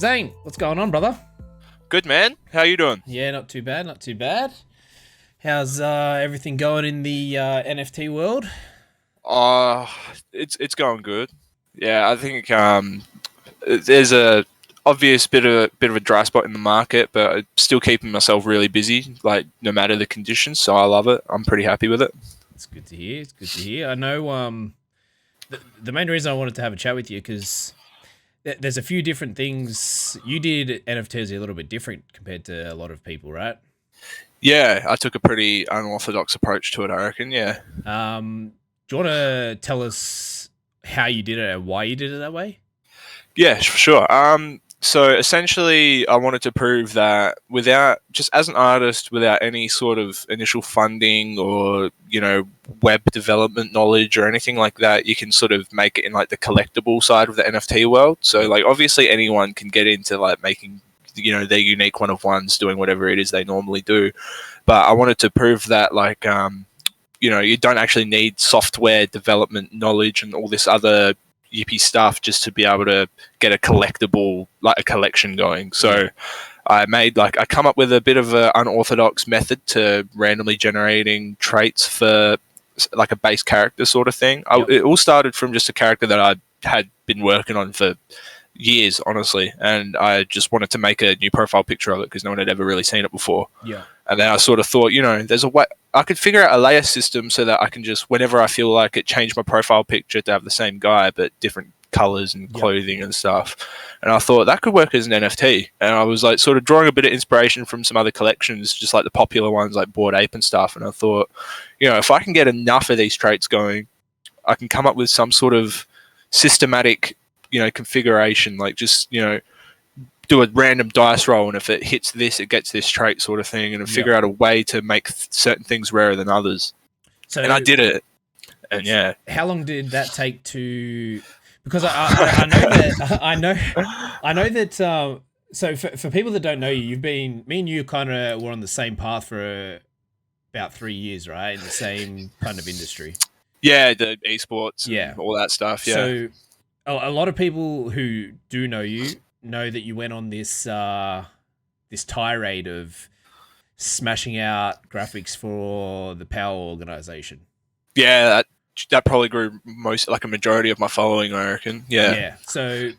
Zane, what's going on, brother? Good, man. How you doing? Yeah, not too bad, not too bad. How's everything going in the NFT world? Uh it's going good. Yeah, I think there's a obvious bit of a dry spot in the market, but I'm still keeping myself really busy, like no matter the conditions. So I love it. I'm pretty happy with it. It's good to hear. It's good to hear. I know the main reason I wanted to have a chat with you because there's a few different things you did. NFTs are a little bit different compared to a lot of people, right? Yeah, I took a pretty unorthodox approach to it, I reckon. Yeah. Do you want to tell us how you did it and why you did it that way? Yeah, for sure. So essentially, I wanted to prove that without, just as an artist, without any sort of initial funding or, web development knowledge or anything like that, you can sort of make it in like the collectible side of the NFT world. So, like, obviously, anyone can get into like making, their unique one of ones, doing whatever it is they normally do. But I wanted to prove that, like, you don't actually need software development knowledge and all this other yippy stuff just to be able to get a collectible, like a collection going. So I come up with a bit of an unorthodox method to randomly generating traits for like a base character sort of thing. Yep. It all started from just a character that I had been working on for years, honestly, and I just wanted to make a new profile picture of it because no one had ever really seen it before. Yeah. And then I sort of thought, there's a way I could figure out a layer system so that I can just, whenever I feel like it, change my profile picture to have the same guy but different colors and clothing and stuff. And I thought that could work as an NFT. And I was like sort of drawing a bit of inspiration from some other collections, just like the popular ones like Bored Ape and stuff. And I thought, if I can get enough of these traits going, I can come up with some sort of systematic, configuration, like just, do a random dice roll, and if it hits this, it gets this trait sort of thing, and figure out a way to make certain things rarer than others. So, and I did it, and yeah. How long did that take to? Because I know that I know that. So for people that don't know you, me and you kind of were on the same path for about 3 years, right? In the same kind of industry. Yeah, the esports, and all that stuff. Yeah. So a lot of people who do know you know that you went on this this tirade of smashing out graphics for the Power organization. Yeah, that probably grew like a majority of my following, I reckon. Yeah. Yeah. So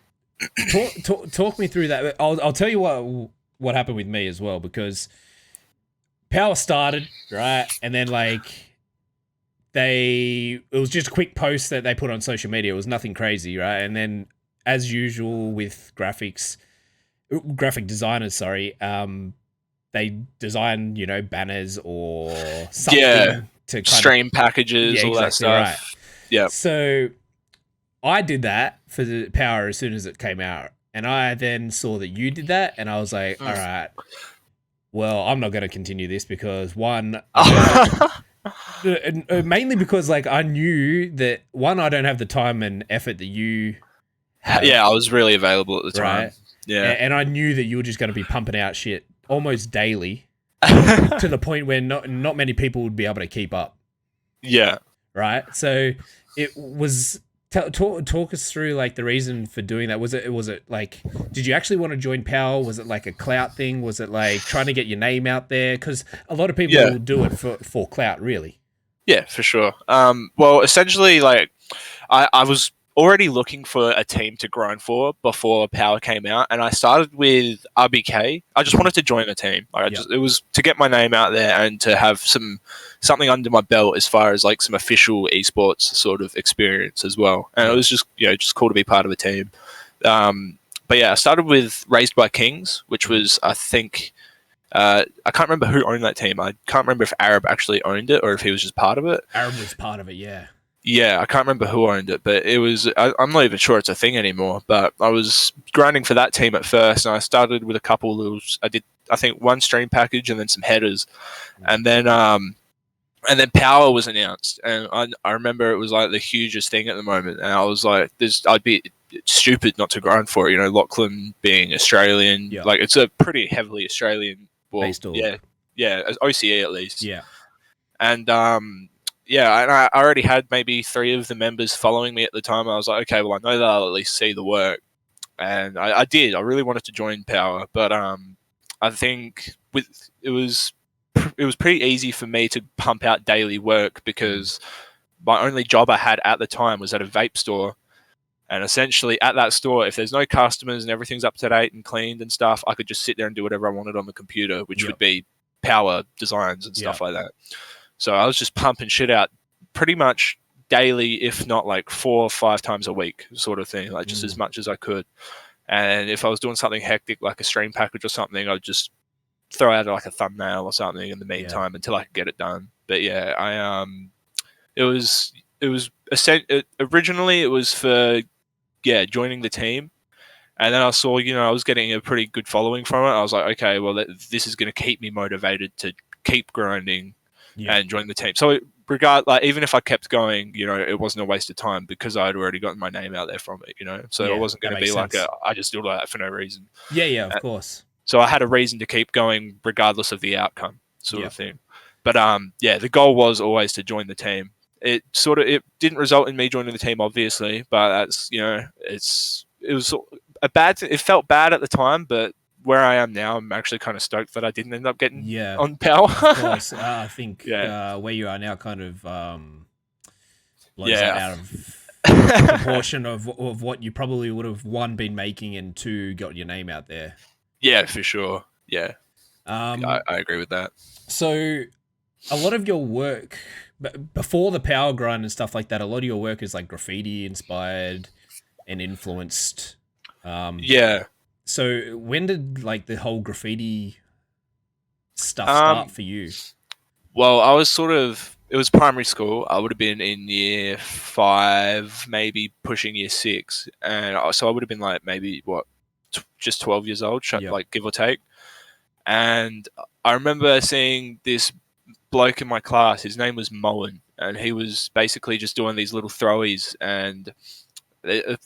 talk me through that. I'll tell you what happened with me as well, because Power started, right, and then like it was just a quick post that they put on social media. It was nothing crazy, right? And then, as usual with graphic designers, sorry, they design, banners or something to kind stream packages, all that stuff. Right. Yeah. So I did that for the Power as soon as it came out, and I then saw that you did that, and I was like, all right, well, I'm not going to continue this because one. Mainly because like I knew that one, I don't have the time and effort that you have. Yeah, I was really available at the time. Right? Yeah. And I knew that you were just going to be pumping out shit almost daily to the point where not many people would be able to keep up. Yeah. Right? So it was talk us through like the reason for doing that. Was it like, did you actually want to join Power? Was it like a clout thing? Was it like trying to get your name out there? Because a lot of people will do it for clout, really. Yeah, for sure. Well, essentially, like I was already looking for a team to grind for before Power came out, and I started with RBK. I just wanted to join a team. It was to get my name out there and to have something under my belt as far as like some official esports sort of experience as well. And it was just cool to be part of a team. But yeah, I started with Raised by Kings, which was, I think, I can't remember who owned that team. I can't remember if Arab actually owned it or if he was just part of it. Arab was part of it, yeah. Yeah, I can't remember who owned it, but it was. I'm not even sure it's a thing anymore. But I was grinding for that team at first, and I started with a couple. I did, I think, one stream package and then some headers, and then Power was announced, and I remember it was like the hugest thing at the moment, and I was like, I'd be stupid not to grind for it. Lachlan being Australian, like it's a pretty heavily Australian based org. Yeah, OCE at least. Yeah, and yeah, and I already had maybe 3 of the members following me at the time. I was like, okay, well, I know that I'll at least see the work. and I did. I really wanted to join Power, but I think it was pretty easy for me to pump out daily work because my only job I had at the time was at a vape store. And essentially, at that store, if there's no customers and everything's up to date and cleaned and stuff, I could just sit there and do whatever I wanted on the computer, which would be power designs and stuff like that. So I was just pumping shit out pretty much daily, if not like 4 or 5 times a week, sort of thing, like just as much as I could. And if I was doing something hectic, like a stream package or something, I'd just throw out like a thumbnail or something in the meantime until I could get it done. But yeah, it was originally it was for joining the team. And then I saw, I was getting a pretty good following from it. I was like, okay, well, this is going to keep me motivated to keep grinding and join the team. So even if I kept going, it wasn't a waste of time because I had already gotten my name out there from it, So it wasn't going to be like I just did that for no reason. Yeah, of course. So I had a reason to keep going regardless of the outcome sort of thing. But the goal was always to join the team. It didn't result in me joining the team, obviously, but that's, it was a bad thing. It felt bad at the time, but where I am now, I'm actually kind of stoked that I didn't end up getting on Power. Of course. I think where you are now kind of blows that out of proportion of what you probably would have, one, been making, and two, got your name out there. Yeah, for sure. Yeah. I agree with that. So a lot of your work, before the power grind and stuff like that, a lot of your work is like graffiti inspired and influenced. So when did like the whole graffiti stuff start for you? Well, I was it was primary school. I would have been in year 5, maybe pushing year 6. And so I would have been like maybe just 12 years old, like give or take. And I remember seeing this bloke in my class. His name was Moen, and he was basically just doing these little throwies. And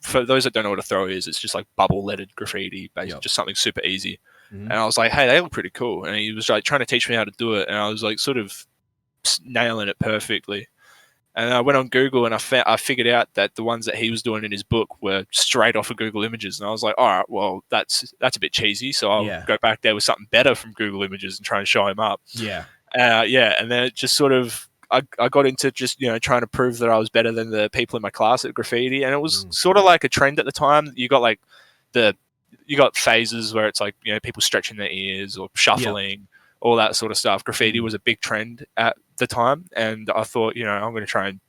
for those that don't know what a throw is, it's just like bubble lettered graffiti, basically just something super easy. And I was like, hey, they look pretty cool. And he was like trying to teach me how to do it, and I was like sort of nailing it perfectly. And I went on Google and I figured out that the ones that he was doing in his book were straight off of Google Images. And I was like, all right, well, that's a bit cheesy. So I'll go back there with something better from Google Images and try and show him up. And then it just sort of, I got into just, trying to prove that I was better than the people in my class at graffiti. And it was sort of like a trend at the time. You got like you got phases where it's like, people stretching their ears or shuffling, all that sort of stuff. Graffiti was a big trend at the time, and I thought, I'm going to try and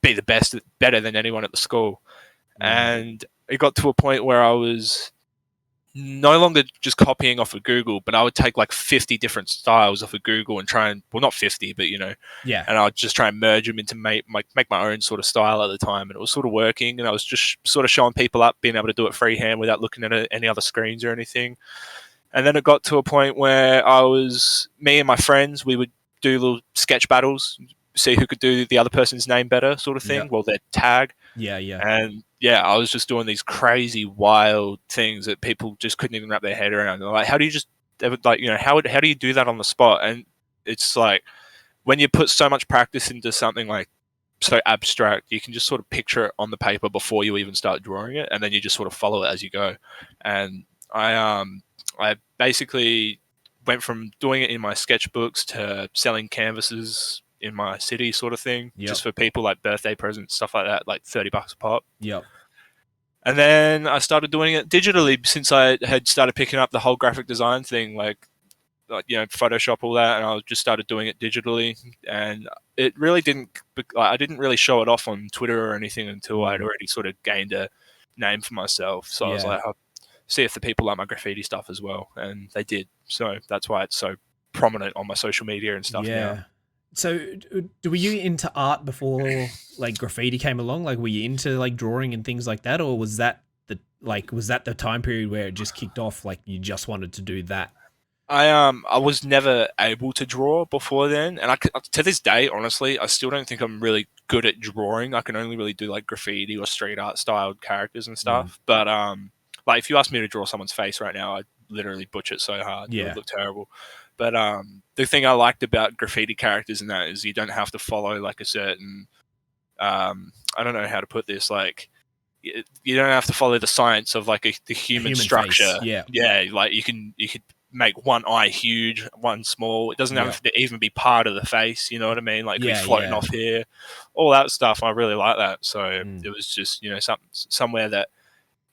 be the best, better than anyone at the school. And it got to a point where I was no longer just copying off of Google, but I would take like 50 different styles off of Google and try and, well, not 50, but and I would just try and merge them into make my own sort of style at the time. And it was sort of working, and I was just sort of showing people up, being able to do it freehand without looking at any other screens or anything. And then it got to a point where me and my friends, we would do little sketch battles, see who could do the other person's name better, sort of thing. Well, their tag. And I was just doing these crazy, wild things that people just couldn't even wrap their head around. They're like, how do you how do you do that on the spot? And it's like, when you put so much practice into something like so abstract, you can just sort of picture it on the paper before you even start drawing it, and then you just sort of follow it as you go. And I basically went from doing it in my sketchbooks to selling canvases in my city, sort of thing, just for people, like birthday presents, stuff like that, like $30 a pop. And then I started doing it digitally since I had started picking up the whole graphic design thing, like Photoshop, all that, and I just started doing it digitally. And it really I didn't really show it off on Twitter or anything until I'd already sort of gained a name for myself. So I was like, I'll see if the people like my graffiti stuff as well, and they did. So that's why it's so prominent on my social media and stuff now. So were you into art before like graffiti came along? Like, were you into like drawing and things like that, or was that the time period where it just kicked off, like you just wanted to do that? I was never able to draw before then, and to this day, honestly, I still don't think I'm really good at drawing. I can only really do like graffiti or street art styled characters and stuff. But like if you ask me to draw someone's face right now, I'd literally butcher it so hard. It would look terrible. But the thing I liked about graffiti characters and that is you don't have to follow like a certain I don't know how to put this, like you don't have to follow the science of like the human human structure. face. Yeah. Yeah, like you could make one eye huge, one small. It doesn't Yeah. have to even be part of the face. You know what I mean? Like it could be Yeah. floating Yeah. off here, all that stuff. I really like that. So Mm. it was just somewhere that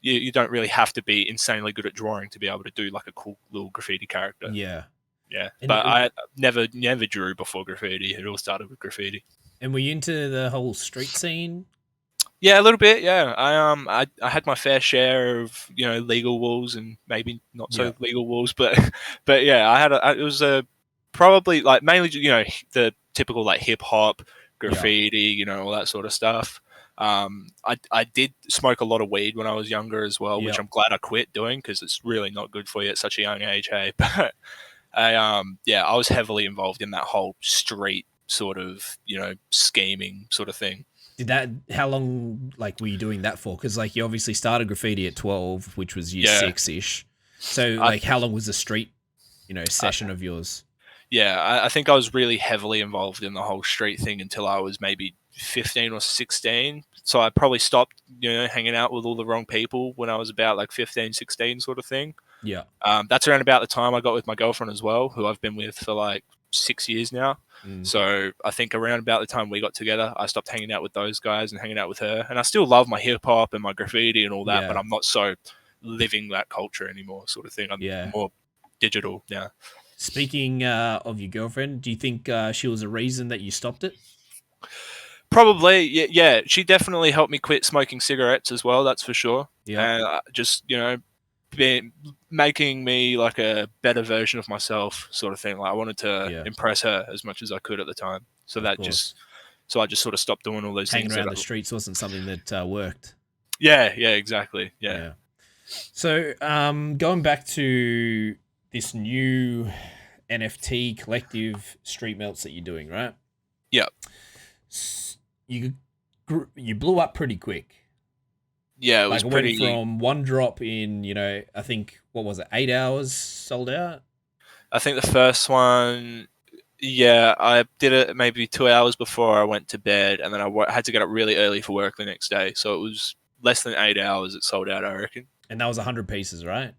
you don't really have to be insanely good at drawing to be able to do like a cool little graffiti character. Yeah. Yeah, And but I never drew before graffiti. It all started with graffiti. and were you into the whole street scene? Yeah, a little bit. Yeah, I had my fair share of legal walls and maybe not Yeah. so legal walls, but but yeah, it was a probably like mainly the typical like hip hop graffiti, all that sort of stuff. I did smoke a lot of weed when I was younger as well, which Yeah. I'm glad I quit doing because it's really not good for you at such a young age. Hey, but I was heavily involved in that whole street sort of scheming sort of thing. How long like were you doing that for? Because like you obviously started graffiti at 12, which was year Yeah. 6-ish. So I- like how long was the street, session of yours? Yeah, I think I was really heavily involved in the whole street thing until I was maybe 15 or 16. So I probably stopped, hanging out with all the wrong people when I was about like 15, 16 sort of thing. Yeah. That's around about the time I got with my girlfriend as well, who I've been with for like 6 years now. Mm. So I think around about the time we got together, I stopped hanging out with those guys and hanging out with her. And I still love my hip hop and my graffiti and all that, Yeah. but I'm not so living that culture anymore, sort of thing. I'm Yeah. more digital now. Speaking of your girlfriend, do you think she was a reason that you stopped it? Probably, yeah. She definitely helped me quit smoking cigarettes as well. That's for sure. Yeah. And just making me like a better version of myself, sort of thing. Like I wanted to impress her as much as I could at the time. So I just sort of stopped doing all those hanging things. Around the streets wasn't something that worked. Yeah, exactly. Yeah. So going back to this new NFT collective street melts that you're doing, right? Yeah. You blew up pretty quick. Yeah, it was went from one drop in, I think, what was it, 8 hours sold out? I think the first one, I did it maybe 2 hours before I went to bed, and then I had to get up really early for work the next day. So it was less than 8 hours it sold out, I reckon. And that was 100 pieces, right?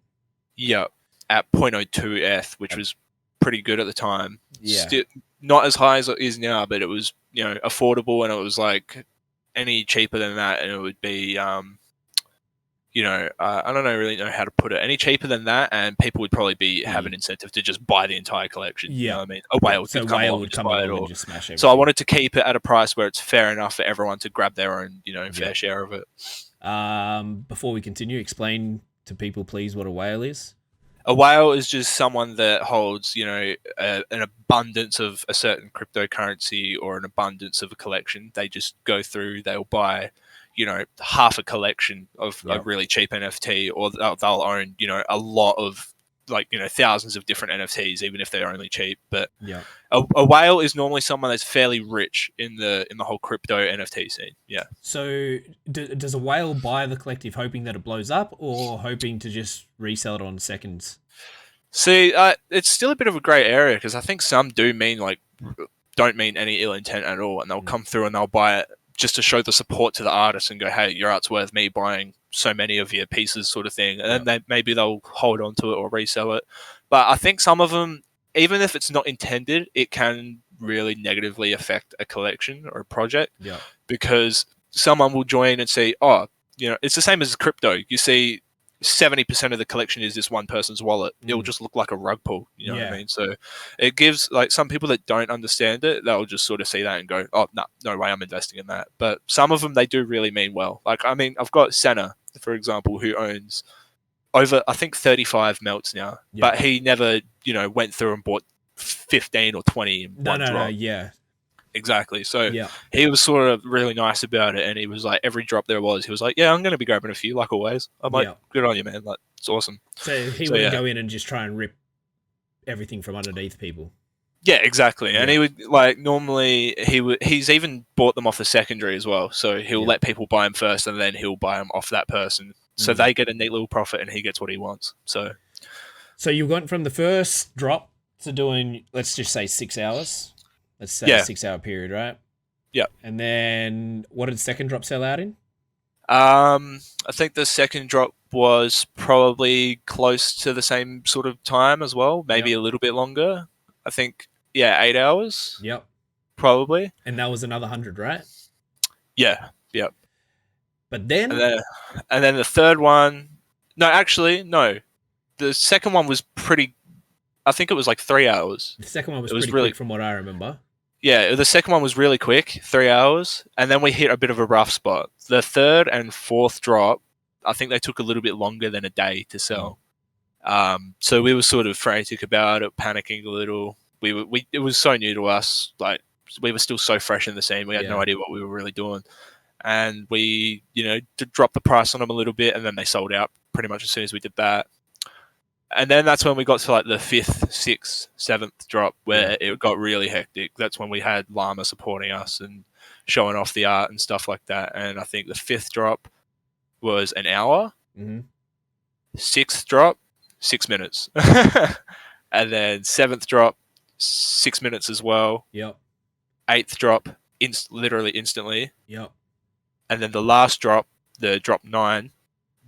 Yeah, at 0.02 ETH, which was pretty good at the time. Yeah. Still, not as high as it is now, but it was, affordable, and it was like any cheaper than that, and it would be, I don't really know how to put it. Any cheaper than that, and people would probably have an incentive to just buy the entire collection. Yeah. You know what I mean? A whale So could come along would and come buy it along all. and just smash everything. So I wanted to keep it at a price where it's fair enough for everyone to grab their own, fair share of it. Before we continue, explain to people, please, what a whale is. A whale is just someone that holds, an abundance of a certain cryptocurrency or an abundance of a collection. They just go through, they'll buy, half a collection of a really cheap NFT, or they'll own, a lot of thousands of different NFTs, even if they're only cheap. But a whale is normally someone that's fairly rich in the whole crypto NFT scene. Yeah. So does a whale buy the collective hoping that it blows up, or hoping to just resell it on seconds? See, it's still a bit of a grey area, because I think some don't mean any ill intent at all, and they'll come through and they'll buy it just to show the support to the artist and go, hey, your art's worth me buying so many of your pieces, sort of thing. And then maybe they'll hold on to it or resell it. But I think some of them, even if it's not intended, it can really negatively affect a collection or a project. Yeah. Because someone will join and say, it's the same as crypto. You see 70% of the collection is this one person's wallet. It'll just look like a rug pull. You know what I mean? So it gives, like, some people that don't understand it, they'll just sort of see that and go, oh, no way I'm investing in that. But some of them, they do really mean well. Like, I mean, I've got Senna, for example, who owns over, I think, 35 melts now. Yeah. But he never, went through and bought 15 or 20 in one drop. No, yeah. Exactly. So he was sort of really nice about it, and he was like, every drop there was, he was like, yeah, I'm going to be grabbing a few, like always. I'm like, good on you, man. Like, it's awesome. So he wouldn't go in and just try and rip everything from underneath people. Yeah, exactly. And he would, like, normally he's even bought them off the secondary as well. So he'll let people buy them first, and then he'll buy them off that person. So they get a neat little profit, and he gets what he wants. So you went from the first drop to doing, let's just say 6 hours. Let's say a 6 hour period, right? Yeah. And then what did second drop sell out in? I think the second drop was probably close to the same sort of time as well, maybe Yep. a little bit longer. I think, yeah, 8 hours, Yep. probably. And that was another 100, right? Yeah, yep. But And then then, and then the third one, no, actually, no. The second one was pretty, I think it was like 3 hours. the second one was It was pretty really, quick from what I remember. yeah, the second one was really quick, 3 hours. And then we hit a bit of a rough spot. The third and fourth drop, I think they took a little bit longer than a day to sell. So we were sort of frantic about it, panicking a little. It was so new to us. Like, we were still so fresh in the scene. We had no Yeah. idea what we were really doing. And we, dropped the price on them a little bit, and then they sold out pretty much as soon as we did that. And then that's when we got to like the fifth, sixth, seventh drop where it got really hectic. That's when we had Llama supporting us and showing off the art and stuff like that. And I think the fifth drop was an hour. Mm-hmm. Sixth drop, 6 minutes. And then seventh drop, 6 minutes as well. Yep. Eighth drop, literally instantly. Yep. And then the last drop, the drop 9,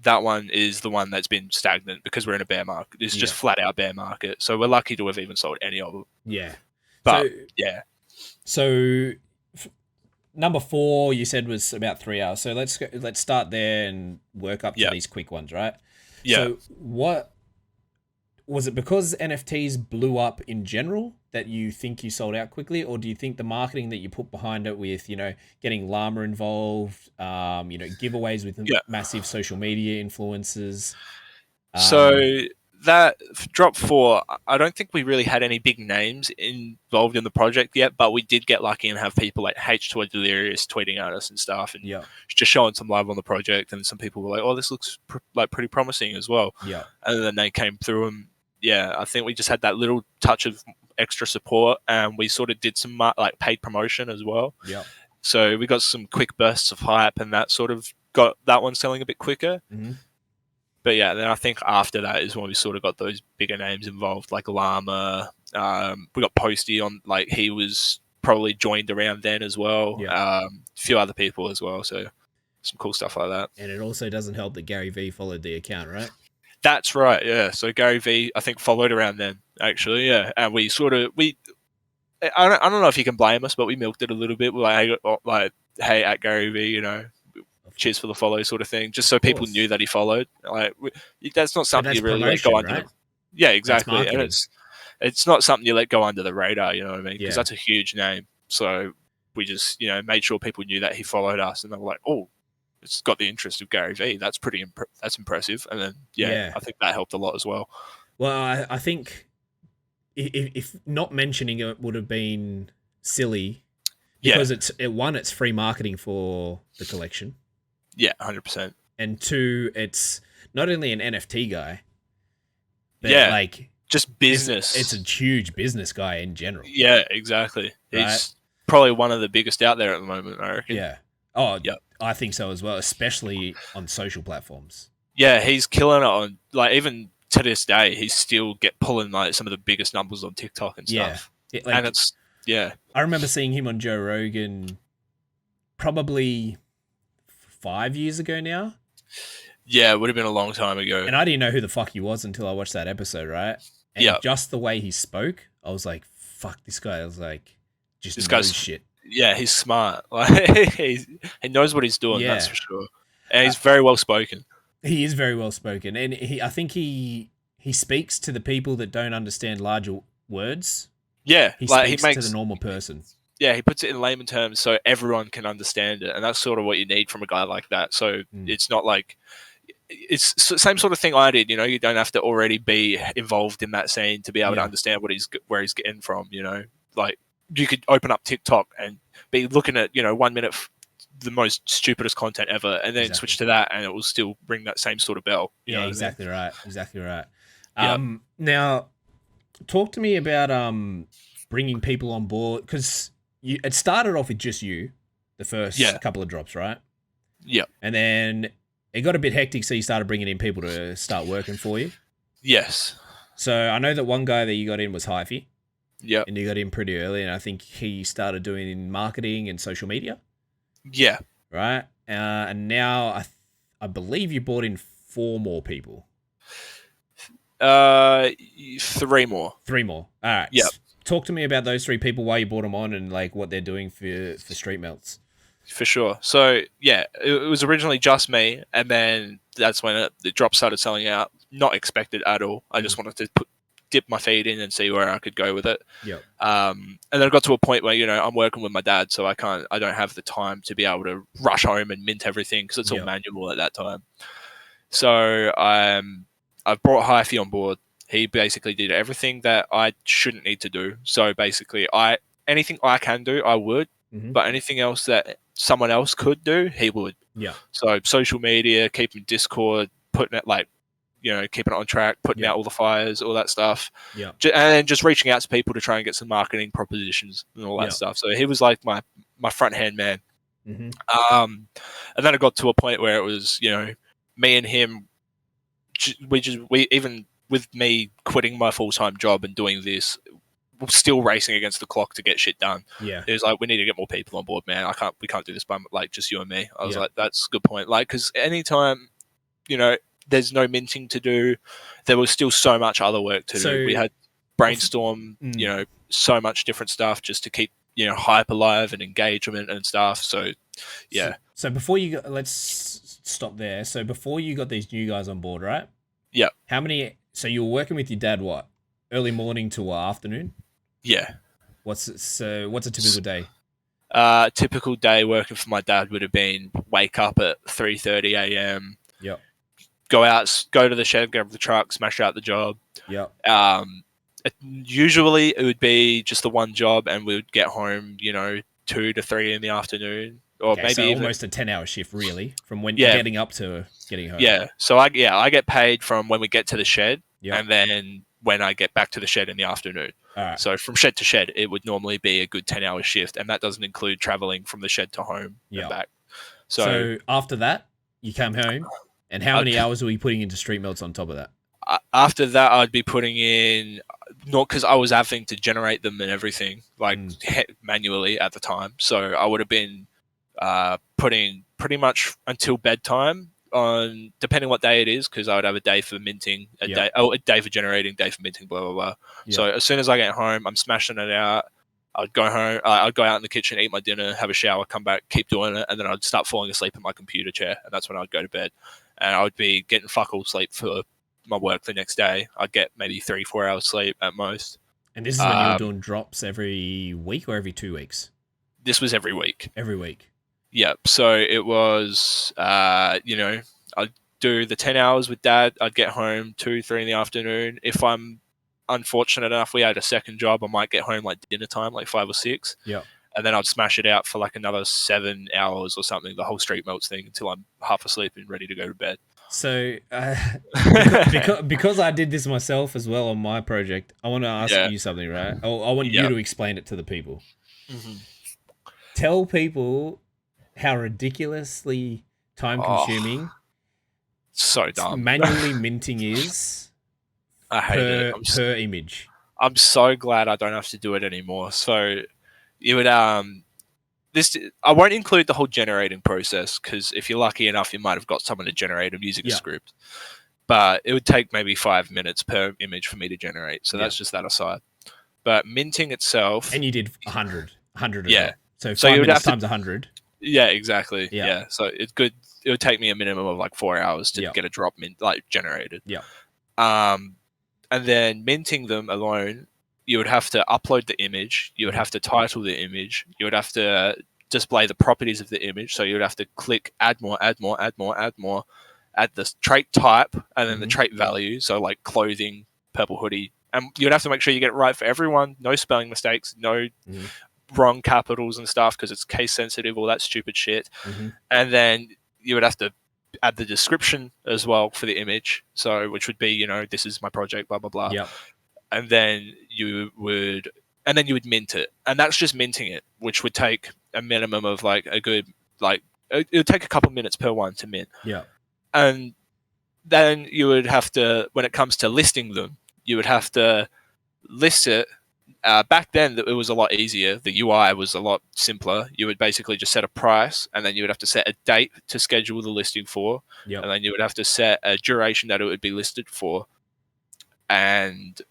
that one is the one that's been stagnant because we're in a bear market. It's just flat out bear market. So we're lucky to have even sold any of them. Yeah. But so, yeah. So number 4 you said was about 3 hours. So let's start there and work up to these quick ones, right? Yeah. So what was it, because NFTs blew up in general that you think you sold out quickly, or do you think the marketing that you put behind it with, getting Llama involved, giveaways with massive social media influencers? So that drop 4, I don't think we really had any big names involved in the project yet, but we did get lucky and have people like H2O Delirious tweeting at us and stuff, and just showing some love on the project. And some people were like, "Oh, this looks like pretty promising as well." Yeah. And then they came through, and I think we just had that little touch of extra support, and we sort of did some like paid promotion as well. Yeah. So we got some quick bursts of hype, and that sort of got that one selling a bit quicker. Mm-hmm. But yeah, then I think after that is when we sort of got those bigger names involved, like Llama. We got Posty on, like he was probably joined around then as well. Yeah. A few other people as well. So some cool stuff like that. And it also doesn't help that Gary V followed the account, right? That's right, yeah. So Gary V, I think, followed around then, actually, yeah. And we sort of, I don't know if you can blame us, but we milked it a little bit. We're like, hey, at Gary V, cheers for the follow sort of thing, just so people knew that he followed. Like, that's not something you really let go under. Right? Yeah, exactly. And it's not something you let go under the radar, you know what I mean? Because that's a huge name. So we just, made sure people knew that he followed us, and they were like, oh, it's got the interest of Gary V. That's that's impressive. And then, I think that helped a lot as well. Well, I think if not mentioning it would have been silly, because it's free marketing for the collection. Yeah, 100%. And 2, it's not only an NFT guy, but like just business. It's a huge business guy in general. Yeah, exactly. Right? He's probably one of the biggest out there at the moment, I reckon. Yeah. Oh, yeah. I think so as well, especially on social platforms. Yeah, he's killing it on, like, even to this day, he's still pulling like some of the biggest numbers on TikTok and stuff. Yeah. And it's, I remember seeing him on Joe Rogan probably 5 years ago now. Yeah, it would have been a long time ago. And I didn't know who the fuck he was until I watched that episode, right? And just the way he spoke, I was like, fuck, this guy. I was like, this guy's shit. Yeah, he's smart. Like, he knows what he's doing, that's for sure. And he's very well spoken. He is very well spoken. And I think he speaks to the people that don't understand larger words. Yeah. He speaks to the normal person. Yeah, he puts it in layman terms so everyone can understand it. And that's sort of what you need from a guy like that. So it's not like, it's the same sort of thing I did, you don't have to already be involved in that scene to be able to understand where he's getting from, like you could open up TikTok and be looking at, 1 minute, the most stupidest content ever, and then switch to that and it will still ring that same sort of bell. Yeah, exactly right. Exactly right. Now talk to me about, bringing people on board, because it started off with just you, the first couple of drops, right? Yeah. And then it got a bit hectic, so you started bringing in people to start working for you. Yes. So I know that one guy that you got in was Hyphy. Yeah. And you got in pretty early, and I think he started doing marketing and social media. Yeah. Right? And now I believe you brought in 4 more people. 3 more. 3 more. All right. Yep. Talk to me about those 3 people, why you brought them on, and like what they're doing for street melts. For sure. So yeah, it was originally just me, and then that's when the drop started selling out. Not expected at all. I just wanted to dip my feet in and see where I could go with it. Yep. And then it got to a point where I'm working with my dad, so I don't have the time to be able to rush home and mint everything because it's all manual at that time. So I've brought Hyphy on board. He basically did everything that I shouldn't need to do. So basically, anything I can do, I would. But anything else that someone else could do, he would. Yeah. So social media, keeping Discord, putting it keeping it on track, putting out all the fires, all that stuff. Yeah. And just reaching out to people to try and get some marketing propositions and all that stuff. So he was like my front hand man. And then it got to a point where it was, me and him, we even with me quitting my full-time job and doing this, still racing against the clock to get shit done. Yeah. It was like, we need to get more people on board, man. We can't do this by like just you and me. I was like, that's a good point. Like, because anytime, there's no minting to do, there was still so much other work to do. We had brainstorm, so much different stuff just to keep, hype alive and engagement and stuff. So, yeah. So before you go, let's stop there. So before you got these new guys on board, right? Yeah. So you were working with your dad, what? Early morning to afternoon? Yeah. What's a typical day? Typical day working for my dad would have been wake up at 3:30 a.m. Yep. Go to the shed, grab the truck, smash out the job. Yep. Usually it would be just the one job, and we would get home, 2 to 3 in the afternoon, or maybe so even almost a 10-hour shift, really, from when getting up to getting home. Yeah. So I get paid from when we get to the shed, Yep. and then when I get back to the shed in the afternoon. All right. So from shed to shed, it would normally be a good 10-hour shift, and that doesn't include traveling from the shed to home and back. So after that, you came home, and how many hours were you putting into street melts on top of that? After that, I'd be putting in, not because I was having to generate them and everything, like manually at the time. So I would have been putting pretty much until bedtime on, depending what day it is, because I would have a day for minting, a day for generating, day for minting, blah, blah, blah. Yeah. So as soon as I get home, I'm smashing it out. I'd go home, I'd go out in the kitchen, eat my dinner, have a shower, come back, keep doing it, and then I'd start falling asleep in my computer chair, and that's when I'd go to bed. And I would be getting fuck all sleep for my work the next day. I'd get maybe 3-4 hours sleep at most. And this is when you were doing drops every week or every 2 weeks? This was every week. Every week. Yep. So it was, I'd do the 10 hours with Dad. I'd get home 2-3 in the afternoon. If I'm unfortunate enough, we had a second job, I might get home like dinner time, like 5 or 6. Yeah. And then I'd smash it out for like another 7 hours or something, the whole street melts thing, until I'm half asleep and ready to go to bed. So because I did this myself as well on my project, I want to ask you something, right? I want you to explain it to the people. Mm-hmm. Tell people how ridiculously time-consuming so dumb manually minting is. I hate it. Per image. I'm so glad I don't have to do it anymore. So you would I won't include the whole generating process, because if you're lucky enough, you might have got someone to generate them using a script. But it would take maybe 5 minutes per image for me to generate. So that's just that aside. But minting itself, and you did 100 yeah. So 5 minutes times 100. Yeah, exactly. Yeah. So it's good. It would take me a minimum of like 4 hours to get a drop generated. Yeah. And then minting them alone, you would have to upload the image, you would have to title the image, you would have to display the properties of the image. So you would have to click add more, add the trait type, and then the trait value. So like clothing, purple hoodie. And you'd have to make sure you get it right for everyone. No spelling mistakes, no wrong capitals and stuff, because it's case sensitive, all that stupid shit. And then you would have to add the description as well for the image. So which would be, this is my project, blah, blah, blah. Yeah. And then you would mint it, and that's just minting it, which would take a minimum of like a good, like it would take a couple minutes per one to mint. Yeah. And then you would have to, when it comes to listing them, you would have to list it Back then, it was a lot easier. The UI was a lot simpler. You would basically just set a price, and then you would have to set a date to schedule the listing for, Yep. and then you would have to set a duration that it would be listed for, and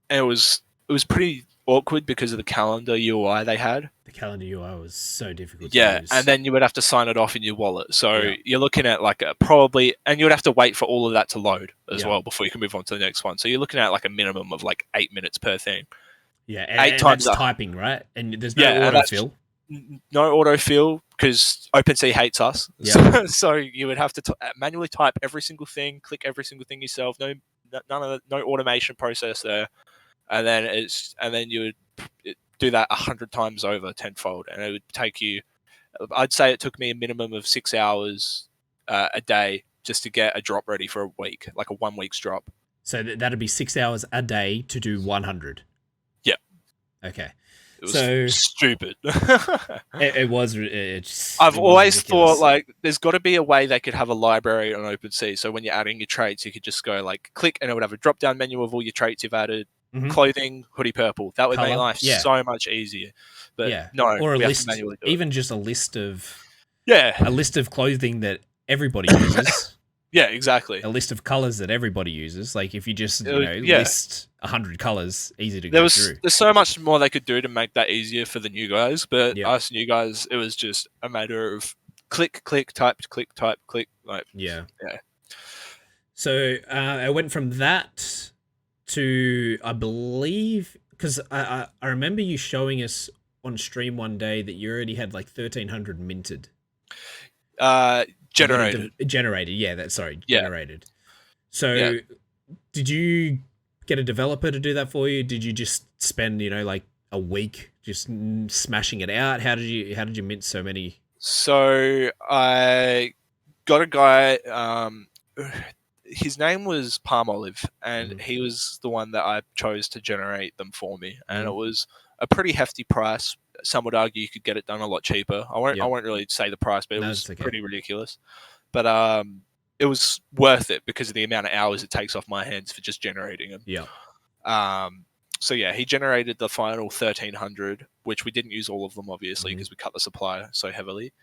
it was pretty awkward because of the calendar UI they had. The calendar UI was so difficult to Yeah, use. and then you would have to sign it off in your wallet. So Yeah. you're looking at like probably, and you would have to wait for all of that to load as Yeah. well before you can move on to the next one. So you're looking at like a minimum of like 8 minutes per thing. Yeah, Eight and times that's up. typing, right? And there's no Yeah, and that's- autofill. No autofill because OpenSea hates us. Yeah. So you would have to manually type every single thing, click every single thing yourself. No automation process there, and then you would do that 100 times over tenfold, and it would take you. I'd say it took me a minimum of 6 hours a day just to get a drop ready for a week, like a 1 week's drop. So that'd be 6 hours a day to do 100. Yeah. Okay. It was So stupid. it was. I've always thought like there's got to be a way they could have a library on OpenSea. So when you're adding your traits, you could just go like click, and it would have a drop down menu of all your traits you've added. Mhm. Clothing, hoodie purple. That would make Colour, life yeah. so much easier. But Yeah. no, or a we have to list, manually do it. even just a list of clothing that everybody uses. Yeah, exactly. A list of colors that everybody uses. Like if you just Yeah. list 100 colors, easy to go through. There's so much more they could do to make that easier for the new guys, but Yeah. us new guys, it was just a matter of click, type, click, type, click. Like Yeah. Yeah. So I went from that to, I believe, because I remember you showing us on stream one day that you already had like 1,300 minted. Generated. Generated, yeah. Yeah. Generated. So, Yeah. did you get a developer to do that for you? Did you just spend, like a week just smashing it out? How did you mint so many? So I got a guy. His name was Palmolive, and he was the one that I chose to generate them for me, and it was a pretty hefty price. Some would argue you could get it done a lot cheaper. I won't really say the price, but it was pretty ridiculous. But it was worth it because of the amount of hours it takes off my hands for just generating them. Yeah. So yeah, he generated the final 1,300, which we didn't use all of them obviously because we cut the supply so heavily.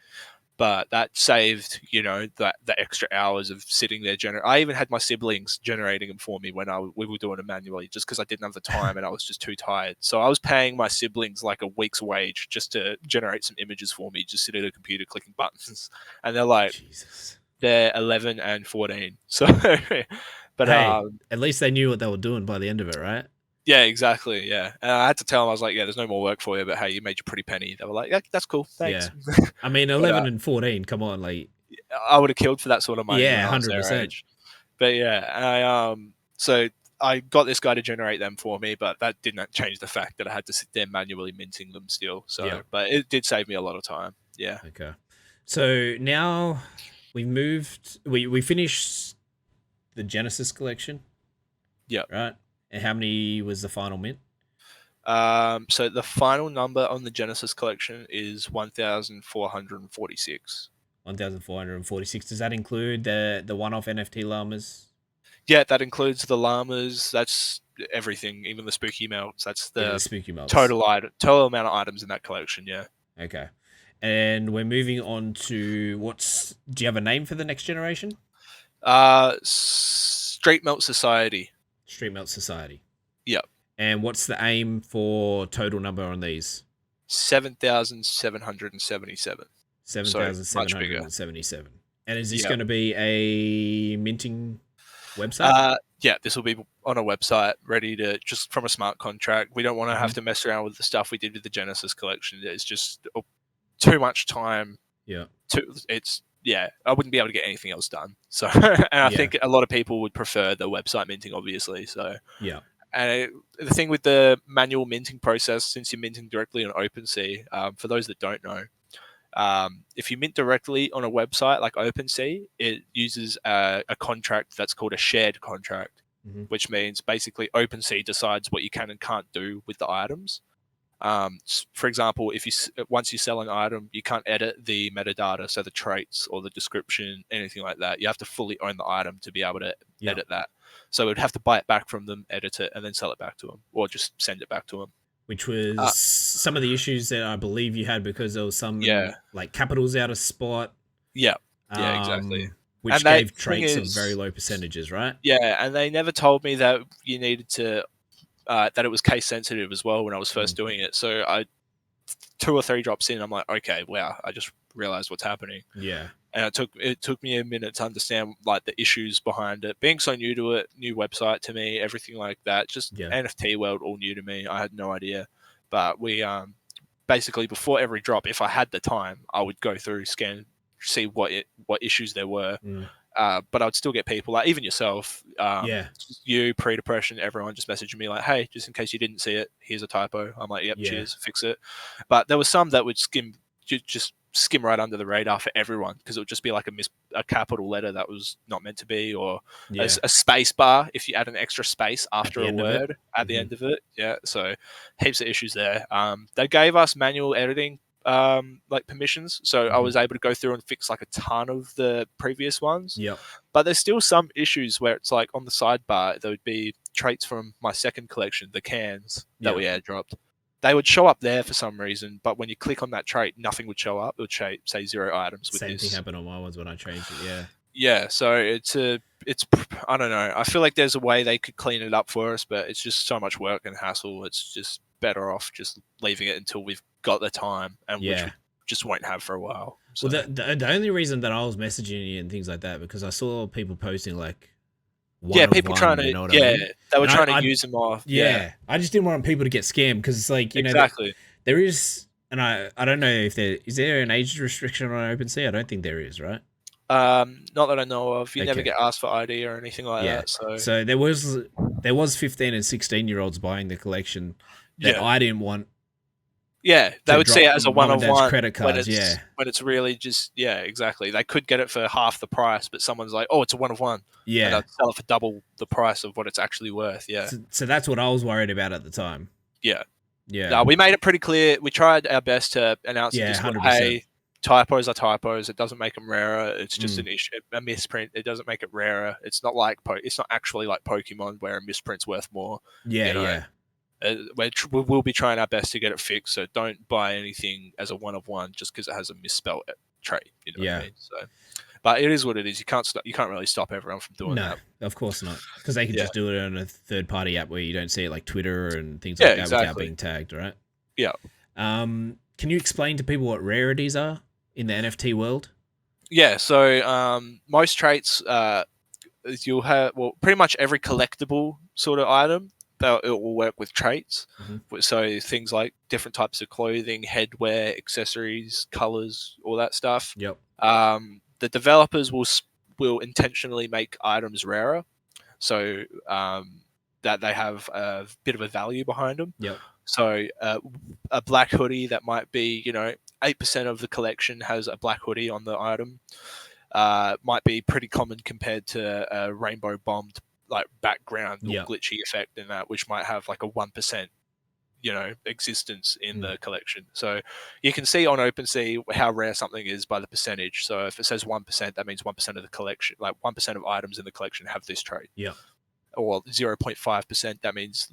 But that saved, the extra hours of sitting there. I even had my siblings generating them for me when we were doing it manually, just because I didn't have the time and I was just too tired. So I was paying my siblings like a week's wage just to generate some images for me, just sit at a computer clicking buttons. And they're like, Jesus. They're 11 and 14. So, but hey, at least they knew what they were doing by the end of it, right? Yeah, exactly. Yeah, and I had to tell them, I was like, "Yeah, there's no more work for you, but hey, you made your pretty penny." They were like, "Yeah, that's cool, thanks." Yeah. I mean, 11 and 14. Come on, like I would have killed for that sort of money. Yeah, 100%. But yeah, so I got this guy to generate them for me, but that didn't change the fact that I had to sit there manually minting them still. So, Yeah. but it did save me a lot of time. Yeah. Okay. So now we moved. We finished the Genesis collection. Yeah. Right. And how many was the final mint? So the final number on the Genesis collection is 1,446. 1,446. Does that include the one-off NFT llamas? Yeah, that includes the llamas. That's everything, even the spooky melts. That's the spooky melts. total amount of items in that collection. Yeah. Okay. And we're moving on to do you have a name for the next generation? Street Melt Society. Street Melt Society. Yep. And what's the aim for total number on these? 7,777. 7,777. And is this going to be a minting website? Yeah, this will be on a website ready to just from a smart contract. We don't want to have to mess around with the stuff we did with the Genesis collection. It's just too much time. Yeah. I wouldn't be able to get anything else done. So, and I think a lot of people would prefer the website minting, obviously. So, yeah. And the thing with the manual minting process, since you're minting directly on OpenSea, for those that don't know, if you mint directly on a website like OpenSea, it uses a contract that's called a shared contract, which means basically OpenSea decides what you can and can't do with the items. For example, if once you sell an item, you can't edit the metadata, so the traits or the description, anything like that. You have to fully own the item to be able to edit that. So we'd have to buy it back from them, edit it, and then sell it back to them, or just send it back to them. Which was some of the issues that I believe you had because there was some like capitals out of spot. Yeah, exactly. Which and gave traits of very low percentages, right? Yeah, and they never told me that you needed to that it was case sensitive as well when I was first doing it. So 2 or 3 drops in, I'm like, okay, wow, I just realized what's happening. Yeah. And it took me a minute to understand like the issues behind it. Being so new to it, new website to me, everything like that, just NFT world all new to me. I had no idea. But we basically before every drop, if I had the time, I would go through, scan, see what issues there were. But I would still get people like even yourself, you, pre-depression, everyone just messaging me like, hey, just in case you didn't see it, here's a typo. I'm like, yep, cheers, fix it. But there was some that would just skim right under the radar for everyone because it would just be like a capital letter that was not meant to be, or a space bar if you add an extra space after a word at the end of it. Yeah, so heaps of issues there. They gave us manual editing like permissions, so I was able to go through and fix like a ton of the previous ones. But there's still some issues where it's like on the sidebar there would be traits from my second collection, the cans that we airdropped. They would show up there for some reason, but when you click on that trait, nothing would show up. It would say 0 items with Same this. Thing happened on my ones when I changed it. Yeah, so it's I don't know. I feel like there's a way they could clean it up for us, but it's just so much work and hassle. It's just better off just leaving it until we've got the time, and which we just won't have for a while. So. Well, the only reason that I was messaging you and things like that because I saw people posting like people trying to, you know what I mean? They were trying to use them off. Yeah, I just didn't want people to get scammed because it's like, you know, there is, and I don't know if is there an age restriction on OpenSea? I don't think there is, right? Not that I know of. You never get asked for ID or anything like that. So there was 15 and 16-year-olds buying the collection that I didn't want. Yeah, they would see it as a one-of-one credit cards. When it's really just exactly. They could get it for half the price, but someone's like, "Oh, it's a one-of-one." Yeah, and they'll sell it for double the price of what it's actually worth. Yeah, so that's what I was worried about at the time. Yeah. No, we made it pretty clear. We tried our best to announce it. Just 100%. Hey, typos are typos. It doesn't make them rarer. It's just an issue, a misprint. It doesn't make it rarer. It's not like it's not actually like Pokemon where a misprint's worth more. We'll be trying our best to get it fixed. So don't buy anything as a one-of-one just because it has a misspelled trait. You know what I mean? So, but it is what it is. You can't really stop everyone from doing that. No, of course not. Because they can just do it on a third-party app where you don't see it, like Twitter and things like that without being tagged, right? Yeah. Can you explain to people what rarities are in the NFT world? Yeah. So most traits, you'll have pretty much every collectible sort of item. It will work with traits. So things like different types of clothing, headwear, accessories, colors, all that stuff. Yep. The developers will intentionally make items rarer, so that they have a bit of a value behind them. Yep. So a black hoodie that might be 8% of the collection has a black hoodie on the item. Might be pretty common compared to a rainbow bombed like background or glitchy effect in that, which might have like a 1% existence in the collection. So you can see on OpenSea how rare something is by the percentage. So if it says 1%, that means 1% of the collection, like 1% of items in the collection have this trait. Yeah. Or 0.5%, that means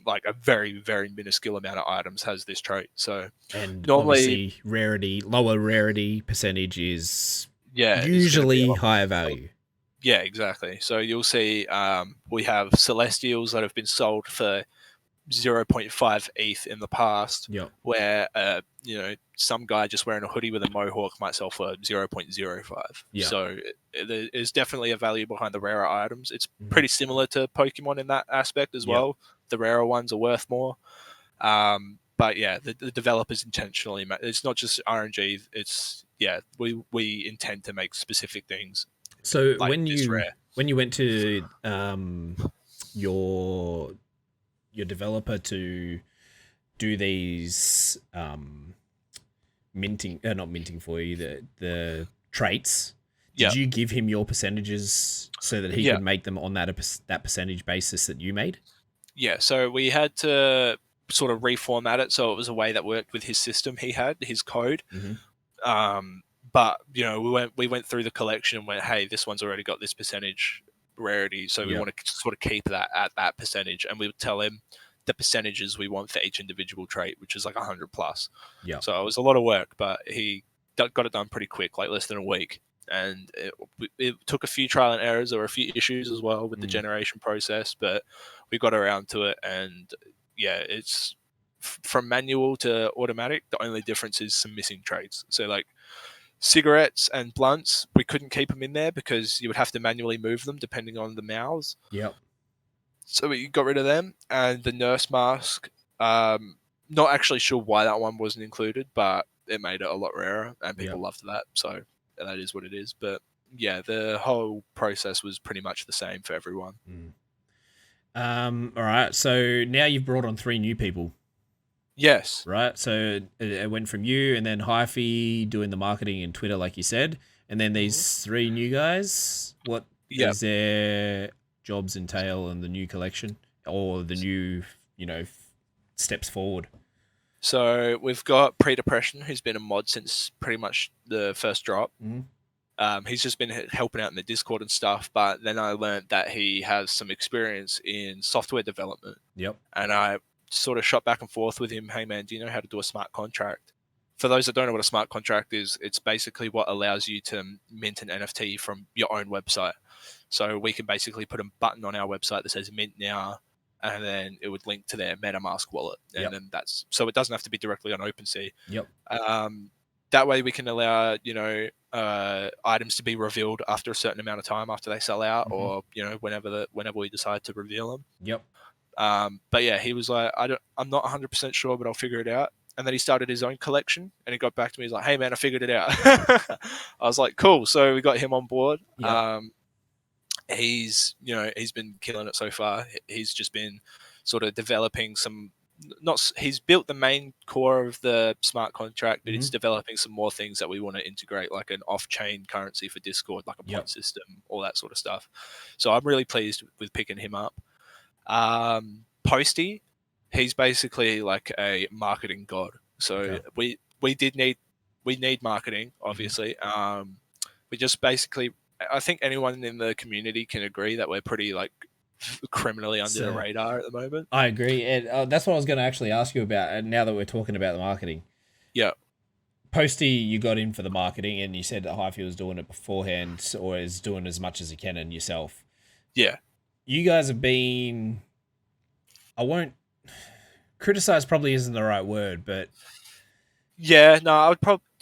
like a very, very minuscule amount of items has this trait. So and normally lower rarity percentage is usually higher value. Yeah, exactly. So you'll see we have Celestials that have been sold for 0.5 ETH in the past, where some guy just wearing a hoodie with a mohawk might sell for 0.05. So there's definitely a value behind the rarer items. It's pretty similar to Pokemon in that aspect as well. The rarer ones are worth more. But yeah, the developers intentionally it's not just RNG. It's we intend to make specific things. So like when you went to your developer to do these not minting for you, the traits, did you give him your percentages so that he could make them on that percentage basis that you made? Yeah, so we had to sort of reformat it so it was a way that worked with his system he had, his code. But we went through the collection and went, hey, this one's already got this percentage rarity, so we want to sort of keep that at that percentage, and we would tell him the percentages we want for each individual trait, which is like 100 plus. So it was a lot of work, but he got it done pretty quick, like less than a week. And it took a few trial and errors. There were a few issues as well with the generation process, but we got around to it. And yeah, it's from manual to automatic. The only difference is some missing traits. So like cigarettes and blunts, we couldn't keep them in there because you would have to manually move them depending on the mouths. So we got rid of them. And the nurse mask, not actually sure why that one wasn't included, but it made it a lot rarer and people loved that. So that is what it is. But yeah, the whole process was pretty much the same for everyone. All right. So now you've brought on 3 new people. Yes. Right. So it went from you and then Hyphy doing the marketing and Twitter, like you said, and then these 3 new guys. What does their jobs entail in the new collection or the new, steps forward? So we've got Pre-Depression, who's been a mod since pretty much the first drop. He's just been helping out in the Discord and stuff, but then I learned that he has some experience in software development. And I sort of shot back and forth with him, hey man, do you know how to do a smart contract? For those that don't know what a smart contract is, it's basically what allows you to mint an NFT from your own website. So we can basically put a button on our website that says mint now, and then it would link to their MetaMask wallet. And then so it doesn't have to be directly on OpenSea. That way we can allow, items to be revealed after a certain amount of time after they sell out, or, whenever we decide to reveal them. But yeah, he was like, I'm not 100% sure, but I'll figure it out. And then he started his own collection, and he got back to me. He's like, hey man, I figured it out. I was like, cool. So we got him on board. He's been killing it so far. He's just been sort of developing he's built the main core of the smart contract, but he's developing some more things that we want to integrate, like an off-chain currency for Discord, like a point system, all that sort of stuff. So I'm really pleased with picking him up. Posty, he's basically like a marketing god. So we need marketing, obviously. We just basically, I think anyone in the community can agree that we're pretty like criminally under the radar at the moment. I agree, and that's what I was going to actually ask you about. And now that we're talking about the marketing, Posty, you got in for the marketing, and you said that Hyphy was doing it beforehand, or is doing as much as he can in yourself. You guys have been, I won't criticize, probably isn't the right word, but